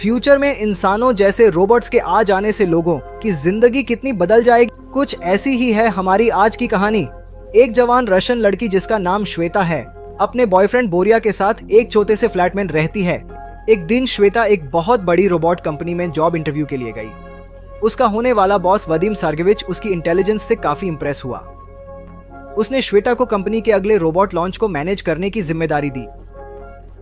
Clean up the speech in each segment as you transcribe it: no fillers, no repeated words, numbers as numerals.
Future में इंसानों जैसे रोबोट्स के आ जाने से लोगों की जिंदगी कितनी बदल जाएगी, कुछ ऐसी ही है हमारी आज की कहानी। एक जवान रशियन लड़की जिसका नाम श्वेता है, अपने बॉयफ्रेंड बोरिया के साथ एक छोटे से फ्लैट में रहती है। एक दिन श्वेता एक बहुत बड़ी रोबोट कंपनी में जॉब इंटरव्यू के लिए गई। उसका होने वाला बॉस वदीम सार्गेविच उसकी इंटेलिजेंस से काफी इंप्रेस हुआ। उसने श्वेता को कंपनी के अगले रोबोट लॉन्च को मैनेज करने की जिम्मेदारी दी।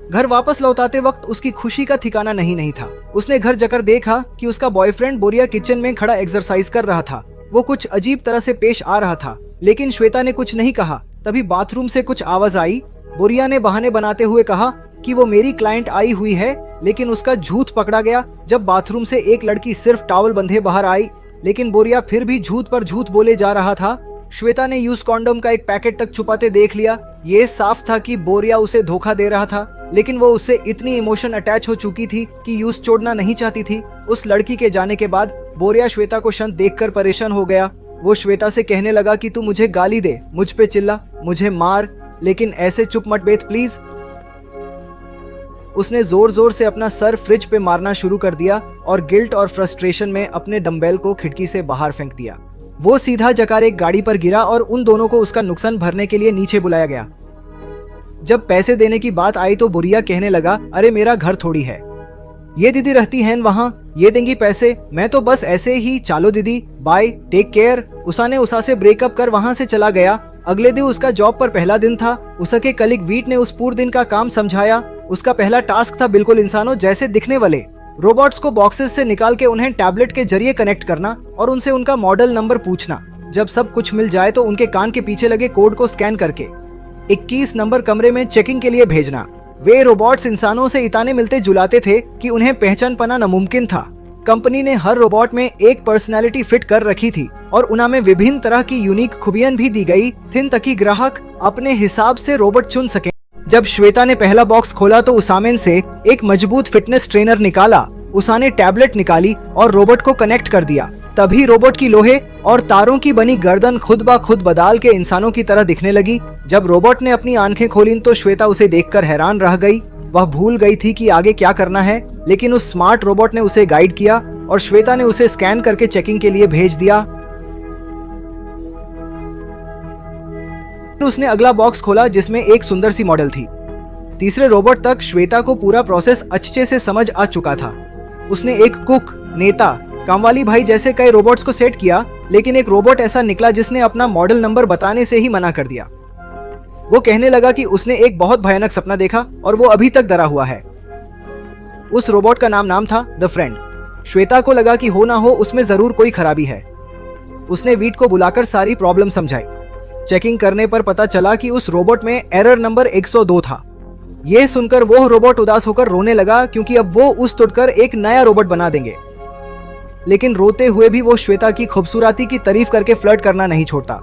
घर वापस लौटाते वक्त उसकी खुशी का ठिकाना नहीं था। उसने घर जाकर देखा कि उसका बॉयफ्रेंड बोरिया किचन में खड़ा एक्सरसाइज कर रहा था। वो कुछ अजीब तरह से पेश आ रहा था, लेकिन श्वेता ने कुछ नहीं कहा। तभी बाथरूम से कुछ आवाज आई। बोरिया ने बहाने बनाते हुए कहा कि वो मेरी क्लाइंट आई हुई है, लेकिन उसका झूठ पकड़ा गया जब बाथरूम से एक लड़की सिर्फ टॉवल बंधे बाहर आई। लेकिन बोरिया फिर भी झूठ पर झूठ बोले जा रहा था। श्वेता ने यूज कॉन्डोम का एक पैकेट तक छुपाते देख लिया। ये साफ था कि बोरिया उसे धोखा दे रहा था, लेकिन वो उससे इतनी इमोशन अटैच हो चुकी थी कि यूज छोड़ना नहीं चाहती थी। उस लड़की के जाने के बाद बोरिया श्वेता को क्षण देखकर परेशान हो गया। वो श्वेता से कहने लगा कि तू मुझे गाली दे, मुझ पे चिल्ला, मुझे मार, लेकिन ऐसे चुप मत बैठ प्लीज। उसने जोर जोर से अपना सर फ्रिज पे मारना शुरू कर दिया और गिल्ट और फ्रस्ट्रेशन में अपने डंबेल को खिड़की से बाहर फेंक दिया। वो सीधा जकार एक गाड़ी पर गिरा और उन दोनों को उसका नुकसान भरने के लिए नीचे बुलाया गया। जब पैसे देने की बात आई तो बोरिया कहने लगा, अरे मेरा घर थोड़ी है, ये दीदी रहती हैं वहाँ, ये देंगी पैसे, मैं तो बस ऐसे ही, चालो दीदी, बाय, टेक केयर। उषा ने उषा से ब्रेकअप कर वहाँ से चला गया। अगले दिन उसका जॉब पर पहला दिन था। उषा के कलीग वीट ने उस पूरे दिन का काम समझाया। उसका पहला टास्क था बिल्कुल इंसानों जैसे दिखने वाले रोबोट्स को बॉक्सेस से निकाल के उन्हें टैबलेट के जरिए कनेक्ट करना और उनसे उनका मॉडल नंबर पूछना। जब सब कुछ मिल जाए तो उनके कान के पीछे लगे कोड को स्कैन करके 21 नंबर कमरे में चेकिंग के लिए भेजना। वे रोबोट्स इंसानों से इताने मिलते जुलाते थे कि उन्हें पहचान पाना नामुमकिन था। कंपनी ने हर रोबोट में एक पर्सनैलिटी फिट कर रखी थी और उनमें विभिन्न तरह की यूनिक खूबियां भी दी गई थीं ताकि ग्राहक अपने हिसाब से रोबोट चुन सके। जब श्वेता ने पहला बॉक्स खोला तो उसामेन से एक मजबूत फिटनेस ट्रेनर निकाला। उषा ने टैबलेट निकाली और रोबोट को कनेक्ट कर दिया। तभी रोबोट की लोहे और तारों की बनी गर्दन खुद ब खुद बदाल के इंसानों की तरह दिखने लगी। जब रोबोट ने अपनी आंखें खोली तो श्वेता उसे देखकर हैरान रह गई। वह भूल गई थी कि आगे क्या करना है, लेकिन उस स्मार्ट रोबोट ने उसे गाइड किया और श्वेता ने उसे स्कैन करके चेकिंग के लिए भेज दिया। उसने अगला बॉक्स खोला जिसमें एक सुंदर सी मॉडल थी। तीसरे रोबोट तक श्वेता को पूरा प्रोसेस अच्छे से समझ आ चुका था। उसने एक कुक, नेता, कामवाली भाई जैसे कई रोबोट्स को सेट किया, लेकिन एक रोबोट ऐसा निकला जिसने अपना मॉडल नंबर बताने से ही मना कर दिया। वो कहने लगा कि उसने एक बहुत भयानक सपना देखा और वो अभी तक डरा हुआ है। उस रोबोट का नाम था द फ्रेंड। श्वेता को लगा कि हो ना हो उसमें जरूर कोई खराबी है। उसने वीट को बुलाकर सारी प्रॉब्लम समझाई। चेकिंग करने पर पता चला कि उस रोबोट में एरर नंबर 102 था। यह सुनकर वो रोबोट उदास होकर रोने लगा क्योंकि अब वो उस तोड़कर एक नया रोबोट बना देंगे। लेकिन रोते हुए भी वो श्वेता की खूबसूरती की तारीफ करके फ्लर्ट करना नहीं छोड़ता।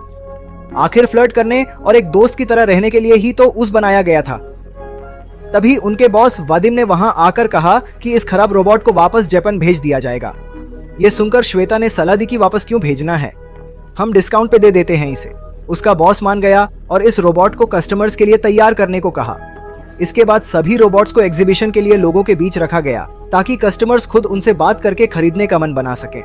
आखिर फ्लर्ट करने और एक दोस्त की तरह रहने के लिए ही तो उस बनाया गया था। तभी उनके बॉस वादिम ने वहां आकर कहा कि इस खराब रोबोट को वापस जापान भेज दिया जाएगा। ये सुनकर श्वेता ने सलाह दी कि वापस क्यों भेजना है, हम डिस्काउंट पे दे देते हैं इसे। उसका बॉस मान गया और इस रोबोट को कस्टमर्स के लिए तैयार करने को कहा। इसके बाद सभी रोबोट्स को एग्जीबिशन के लिए लोगों के बीच रखा गया ताकि कस्टमर्स खुद उनसे बात करके खरीदने का मन बना सके।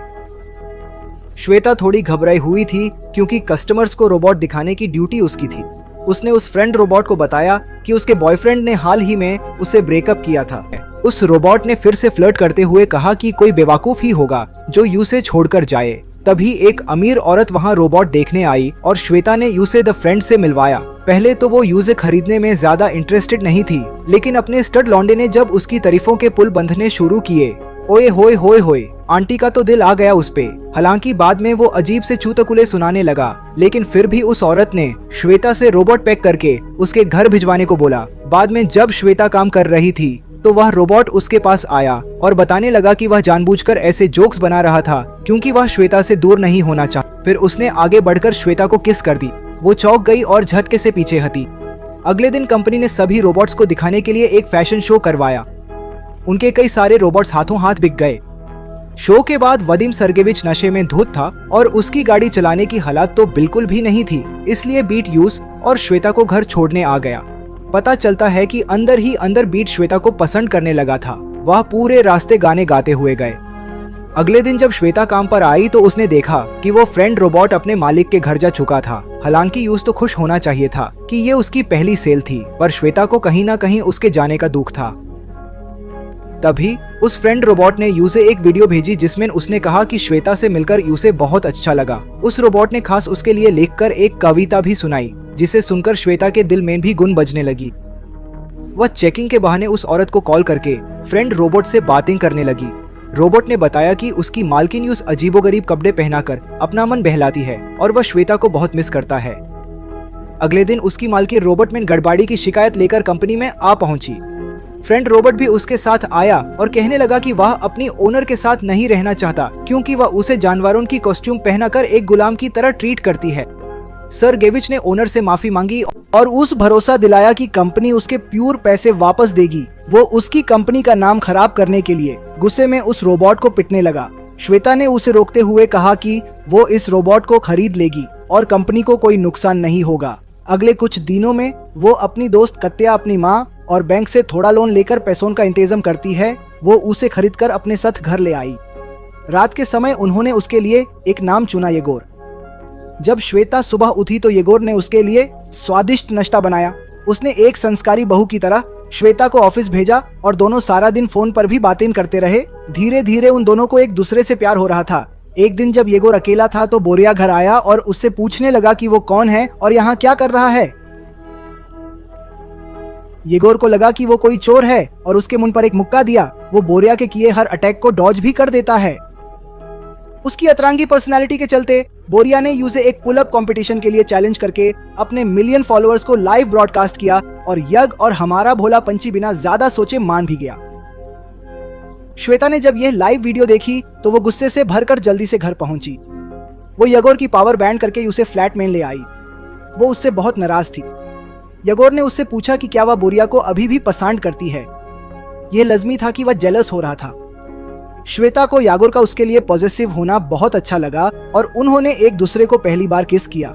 श्वेता थोड़ी घबराई हुई थी क्योंकि कस्टमर्स को रोबोट दिखाने की ड्यूटी उसकी थी। उसने उस फ्रेंड रोबोट को बताया कि उसके बॉयफ्रेंड ने हाल ही में उससे ब्रेकअप किया था। उस रोबोट ने फिर से फ्लर्ट करते हुए कहा कि कोई बेवकूफ ही होगा जो यू से छोड़कर जाए। तभी एक अमीर औरत वहां रोबोट देखने आई और श्वेता ने यू से द फ्रेंड से मिलवाया। पहले तो वो यू से खरीदने में ज्यादा इंटरेस्टेड नहीं थी, लेकिन अपने स्टड लौंडे ने जब उसकी तारीफों के पुल बंधने शुरू किए, ओए होए होए होए, आंटी का तो दिल आ गया उस पे। हालांकि बाद में वो अजीब से चुटकुले सुनाने लगा, लेकिन फिर भी उस औरत ने श्वेता से रोबोट पैक करके उसके घर भिजवाने को बोला। बाद में जब श्वेता काम कर रही थी तो वह रोबोट उसके पास आया और बताने लगा कि वह जानबूझकर ऐसे जोक्स बना रहा था क्योंकि वह श्वेता से दूर नहीं होना चाहता। फिर उसने आगे बढ़कर श्वेता को किस कर दी। वो चौंक गई और झटके से पीछे हटी। अगले दिन कंपनी ने सभी रोबोट्स को दिखाने के लिए एक फैशन शो करवाया। उनके कई सारे रोबोट्स हाथों हाथ बिक गए। शो के बाद वदीम सार्गेविच नशे में धुत था और उसकी गाड़ी चलाने की हालत तो बिल्कुल भी नहीं थी, इसलिए बीट यूस और श्वेता को घर छोड़ने आ गया। पता चलता है कि अंदर ही अंदर बीट श्वेता को पसंद करने लगा था। वह पूरे रास्ते गाने गाते हुए गए। अगले दिन जब श्वेता काम पर आई तो उसने देखा कि वो फ्रेंड रोबोट अपने मालिक के घर जा चुका था। हालांकि यूज तो खुश होना चाहिए था कि ये उसकी पहली सेल थी, पर श्वेता को कहीं ना कहीं उसके जाने का दुख था। तभी उस फ्रेंड रोबोट ने यूसे एक वीडियो भेजी जिसमें उसने कहा कि श्वेता से मिलकर यूसे बहुत अच्छा लगा। उस रोबोट ने खास उसके लिए लिखकर एक कविता भी सुनाई, जिसे सुनकर श्वेता के दिल में भी गुन बजने लगी। वह चेकिंग के बहाने उस औरत को कॉल करके फ्रेंड रोबोट से बातें करने लगी। रोबोट ने बताया कि उसकी मालकिन यूस अजीबोगरीब कपड़े पहनाकर अपना मन बहलाती है और वह श्वेता को बहुत मिस करता है। अगले दिन उसकी मालकिन रोबोट में गड़बड़ी की शिकायत लेकर कंपनी में आ पहुंची। फ्रेंड रोबोट भी उसके साथ आया और कहने लगा कि वह अपनी ओनर के साथ नहीं रहना चाहता क्योंकि वह उसे जानवरों की कॉस्ट्यूम पहनाकर एक गुलाम की तरह ट्रीट करती है। सर गेविच ने ओनर से माफी मांगी और उस भरोसा दिलाया कि कंपनी उसके प्योर पैसे वापस देगी। वो उसकी कंपनी का नाम खराब करने के लिए गुस्से में उस रोबोट को पिटने लगा। श्वेता ने उसे रोकते हुए कहा कि वो इस रोबोट को खरीद लेगी और कंपनी को कोई नुकसान नहीं होगा। अगले कुछ दिनों में वो अपनी दोस्त कत्या अपनी माँ और बैंक से थोड़ा लोन लेकर पैसों का इंतजाम करती है। वो उसे खरीदकर अपने साथ घर ले आई। रात के समय उन्होंने उसके लिए एक नाम चुना, येगोर। जब श्वेता सुबह उठी तो येगोर ने उसके लिए स्वादिष्ट नाश्ता बनाया। उसने एक संस्कारी बहू की तरह श्वेता को ऑफिस भेजा और दोनों सारा दिन फोन पर भी बातें करते रहे। धीरे धीरे उन दोनों को एक दूसरे से प्यार हो रहा था। एक दिन जब येगोर अकेला था तो बोरिया घर आया और उससे पूछने लगा कि वो कौन है और यहाँ क्या कर रहा है। येगोर को लगा कि वो कोई चोर है और उसके मुंह पर एक मुक्का दिया। वो बोरिया के किए हर अटैक को डॉज भी कर देता है। उसकी अतरंगी पर्सनालिटी के चलते बोरिया ने यूसे एक पुल अप कंपटीशन के लिए चैलेंज करके अपने मिलियन फॉलोअर्स को लाइव ब्रॉडकास्ट किया और यज्ञ और हमारा भोला पंछी बिना ज्यादा सोचे मान भी गया। श्वेता ने जब यह लाइव वीडियो देखी तो वो गुस्से से भरकर जल्दी से घर पहुंची। वो येगोर की पावर बैंड करके उसे फ्लैट में ले आई। वो उससे बहुत नाराज थी। येगोर ने उससे पूछा कि क्या वह बोरिया को अभी भी पसंद करती है। यह लज़मी था कि वह जेलस हो रहा था। श्वेता को यागोर का उसके लिए पॉजिटिव होना बहुत अच्छा लगा और उन्होंने एक दूसरे को पहली बार किस किया।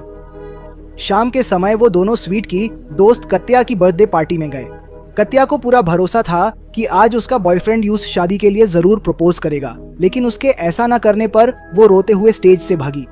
शाम के समय वो दोनों स्वीट की दोस्त कत्या की बर्थडे पार्टी में गए। कत्या को पूरा भरोसा था कि आज उसका बॉयफ्रेंड यूस शादी के लिए जरूर प्रपोज करेगा, लेकिन उसके ऐसा न करने पर वो रोते हुए स्टेज से भागी।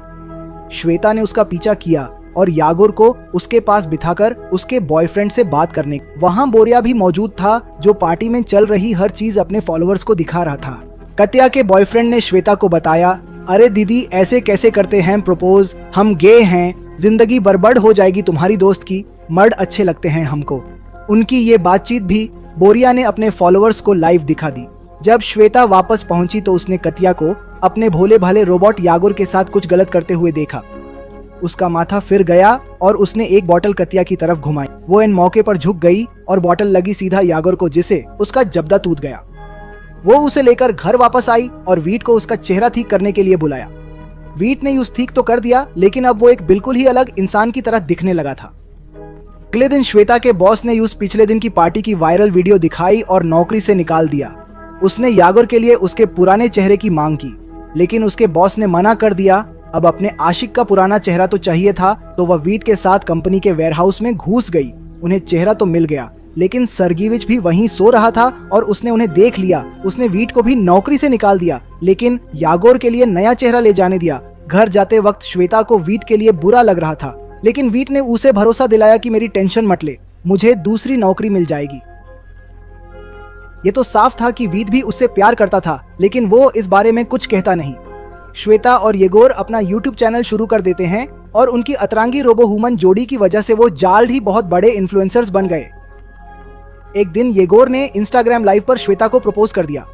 श्वेता ने उसका पीछा किया और यागोर को उसके पास बिठाकर उसके बॉयफ्रेंड से बात करने। वहाँ बोरिया भी मौजूद था जो पार्टी में चल रही हर चीज अपने फॉलोअर्स को दिखा रहा था। कत्या के बॉयफ्रेंड ने श्वेता को बताया, अरे दीदी ऐसे कैसे करते हैं प्रपोज, हम गे हैं, जिंदगी बर्बाद हो जाएगी तुम्हारी दोस्त की, मर्द अच्छे लगते हैं हमको। उनकी ये बातचीत भी बोरिया ने अपने फॉलोअर्स को लाइव दिखा दी। जब श्वेता वापस पहुंची तो उसने कत्या को अपने भोले भाले रोबोट यागोर के साथ कुछ गलत करते हुए देखा। उसका माथा फिर गया और उसने एक बोतल कत्या की तरफ घुमाई। वो इन मौके पर झुक गई और बोतल लगी सीधा यागोर को, जिसे उसका जबड़ा टूट गया। वो उसे लेकर घर वापस आई और वीट को उसका चेहरा ठीक करने के लिए बुलाया। वीट ने यूस ठीक तो कर दिया, लेकिन अब वो एक बिल्कुल ही अलग इंसान की तरह दिखने लगा था। अगले दिन श्वेता के बॉस ने यूस पिछले दिन की पार्टी की वायरल वीडियो दिखाई और नौकरी से निकाल दिया। उसने यागोर के लिए उसके पुराने चेहरे की मांग की, लेकिन उसके बॉस ने मना कर दिया। अब अपने आशिक का पुराना चेहरा तो चाहिए था, तो वह वीट के साथ कंपनी के वेयरहाउस में घुस गई। उन्हें चेहरा तो मिल गया, लेकिन सरगीविच भी वहीं सो रहा था और उसने उन्हें देख लिया। उसने वीट को भी नौकरी से निकाल दिया, लेकिन यागोर के लिए नया चेहरा ले जाने दिया। घर जाते वक्त श्वेता को वीट के लिए बुरा लग रहा था, लेकिन वीट ने उसे भरोसा दिलाया कि मेरी टेंशन मत ले, मुझे दूसरी नौकरी मिल जाएगी। ये तो साफ था कि वीट भी उससे प्यार करता था, लेकिन वो इस बारे में कुछ कहता नहीं। श्वेता और येगोर अपना YouTube चैनल शुरू कर देते हैं और उनकी अतरंगी रोबो ह्यूमन जोड़ी की वजह से वो जाल्द ही बहुत बड़े इन्फ्लुएंसर्स बन गए। एक दिन येगोर ने इंस्टाग्राम लाइव पर श्वेता को प्रपोज कर दिया।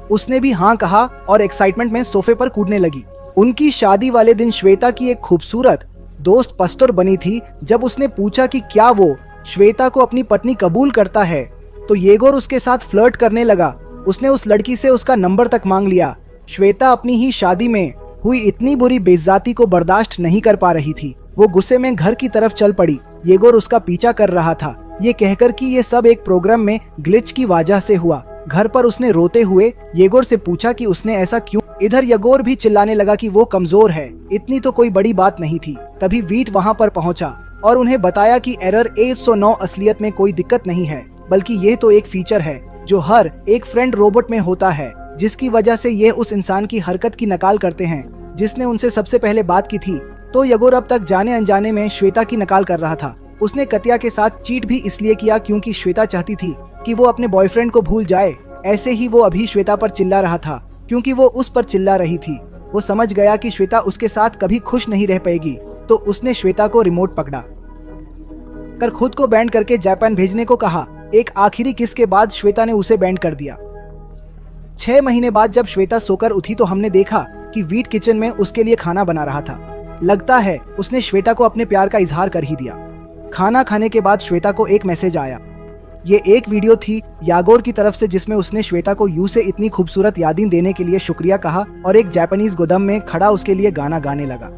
उसने भी हाँ कहा और एक्साइटमेंट में सोफे पर कूदने लगी। उनकी शादी वाले दिन श्वेता की एक खूबसूरत दोस्त पस्तर बनी थी। जब उसने पूछा कि क्या वो श्वेता को अपनी पत्नी कबूल करता है, तो येगोर उसके साथ फ्लर्ट करने लगा। उसने उस लड़की से उसका नंबर तक मांग लिया। श्वेता अपनी ही शादी में हुई इतनी बुरी बेइज्जती को बर्दाश्त नहीं कर पा रही थी। वो गुस्से में घर की तरफ चल पड़ी। येगोर उसका पीछा कर रहा था, ये कहकर कि ये सब एक प्रोग्राम में ग्लिच की वजह से हुआ। घर पर उसने रोते हुए येगोर से पूछा कि उसने ऐसा क्यों। इधर येगोर भी चिल्लाने लगा कि वो कमजोर है, इतनी तो कोई बड़ी बात नहीं थी। तभी वीट वहाँ पर पहुँचा और उन्हें बताया कि एरर 109 असलियत में कोई दिक्कत नहीं है, बल्कि ये तो एक फीचर है जो हर एक फ्रेंड रोबोट में होता है, जिसकी वजह से ये उस इंसान की हरकत की नकाल करते हैं जिसने उनसे सबसे पहले बात की थी। तो यगोर अब तक जाने अनजाने में श्वेता की नकाल कर रहा था। उसने कत्या के साथ चीट भी इसलिए किया क्योंकि श्वेता चाहती थी कि वो अपने बॉयफ्रेंड को भूल जाए। ऐसे ही वो अभी श्वेता पर चिल्ला रहा था क्योंकि वो उस पर चिल्ला रही थी। वो समझ गया कि श्वेता उसके साथ कभी खुश नहीं रह पाएगी, तो उसने श्वेता को रिमोट पकड़ा कर खुद को बैंड करके जापान भेजने को कहा। एक आखिरी किस के बाद श्वेता ने उसे बैंड कर दिया। 6 महीने बाद जब श्वेता सोकर उठी तो हमने देखा कि वीट किचन में उसके लिए खाना बना रहा था। लगता है उसने श्वेता को अपने प्यार का इजहार कर ही दिया। खाना खाने के बाद श्वेता को एक मैसेज आया। ये एक वीडियो थी यागोर की तरफ से जिसमें उसने श्वेता को यू से इतनी खूबसूरत यादें देने के लिए शुक्रिया कहा और एक जापानीज गोदम में खड़ा उसके लिए गाना गाने लगा।